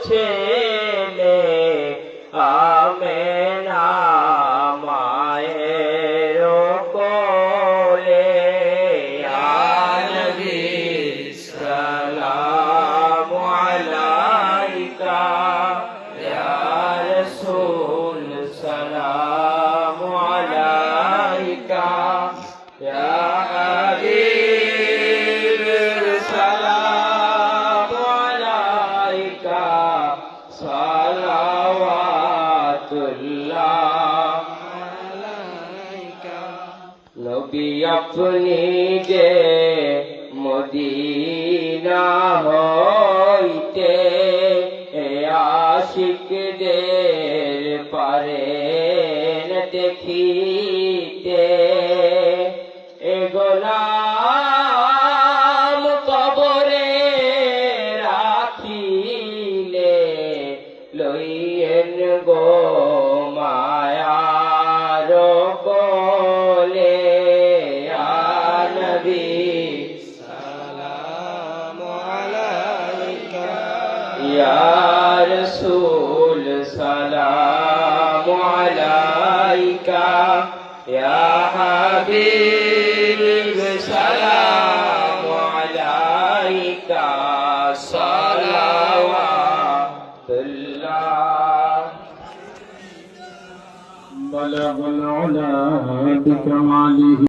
ছেলে আমেনা মায়ের কোলে নবী সালামু আলাইকা ইয়া রাসূল সালামু আলাইকা ইয়া হাবিব সালামু আলাইকা সালাওয়াতুল্লাহ আলাইকা নবী আপনি যে মদিনা হইতে আশিকদের পারেন দেখিতে এ গোলাম কবরে রাখিলে লইয়েন গো মায়ার কোলে নবী সালামু আলাইকা ইয়া রাসূল সালামু আলাইকা ইয়া হাবিব সালামু আলাইকা সালাওয়াতুল্লাহ بلغ العلا بكماله